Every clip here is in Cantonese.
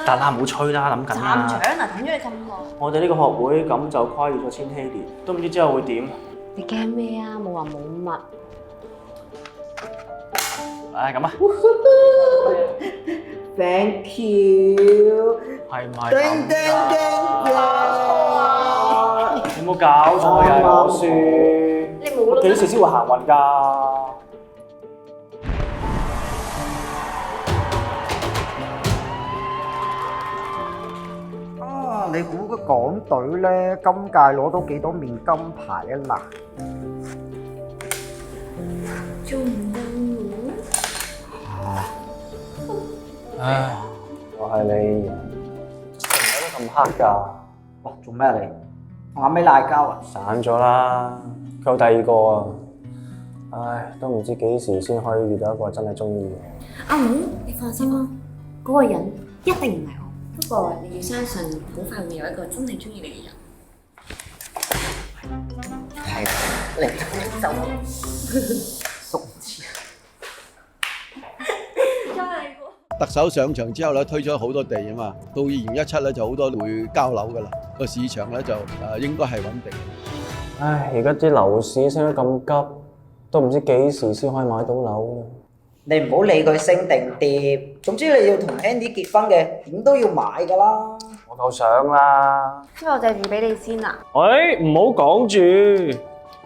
得啦，唔好吹啦，諗緊站啦。長啊，等咗你咁耐。我哋呢個學會咁就跨越咗千禧年，都唔知之後會點。你驚咩啊？冇話冇物。唉，咁啊。Thank you。係咪叮叮叮呀！有冇搞錯呀？我輸。你冇啦。幾時先會行運㗎？啊，你估個港隊咧今屆攞到幾多面金牌啊嗱？仲唔夠唉，我係你，成日都咁黑㗎。哇，做咩啊你？我啱啱嗌交啊！散咗啦，佢有第二個啊！唉，都唔知幾時先可以遇到一個真係中意嘅。阿妹，你放心啦，嗰個人一定唔係我。不過你要相信，好快會有一個真係中意你嘅人。係，你走傻痴。特首上場之後咧，推咗好多地啊嘛，到2017咧就好多會交樓噶啦，個市場咧就應該係穩定。唉，而家啲樓市升得咁急，都唔知幾時先可以買到樓。你唔好理佢升定跌，總之你要同 Andy 結婚嘅，點都要買㗎啦。我夠想啦。不如我借住俾你先啦。喂，唔好講住，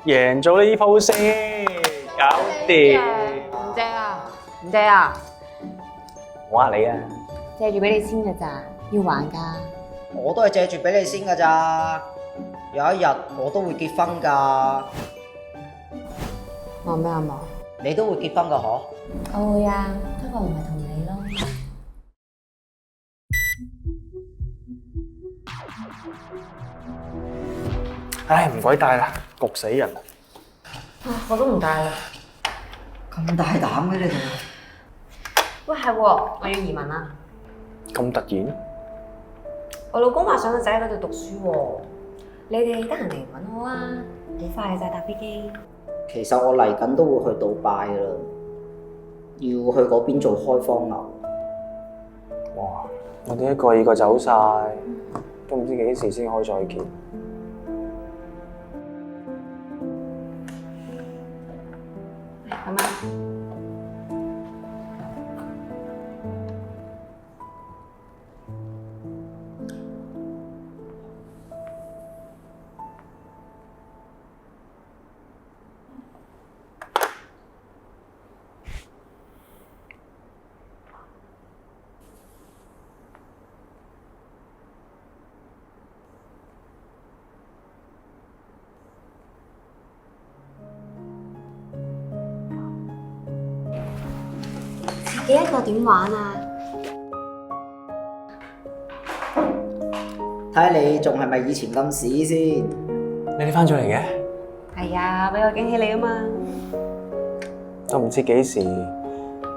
贏咗呢鋪先，搞掂。唔借啊！唔借啊！我呃你啊！借住俾你先㗎咋，要還㗎。我都係借住俾你先㗎咋，有一日我都會結婚㗎。望咩啊望？你都會結婚㗎嗬？我會啊，不過唔係同你咯。唉，唔鬼帶啦，焗死人啊！我都唔帶啦。咁大膽嘅你哋？喂，係喎，我要移民啦。咁突然？我老公話想個仔喺嗰度讀書喎。你哋得閒嚟揾我啊，好快就搭飛機。其實我嚟緊都會去杜拜㗎啦，要去嗰邊做開荒牛。哇！我哋一個二個走晒，都唔知幾時先可以再見。咁啊。自己一個點玩啊？睇下你仲係咪以前咁屎先？你哋翻咗嚟嘅？係啊，俾個驚喜你啊嘛！都唔知幾時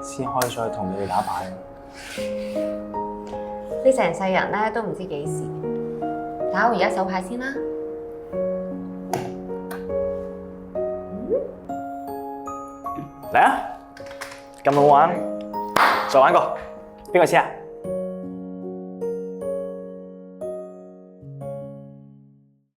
先可以再同你哋打牌。你成世人咧都唔知幾時。打好而家手牌先啦。嚟啊！咁好玩，再玩個，邊個先啊？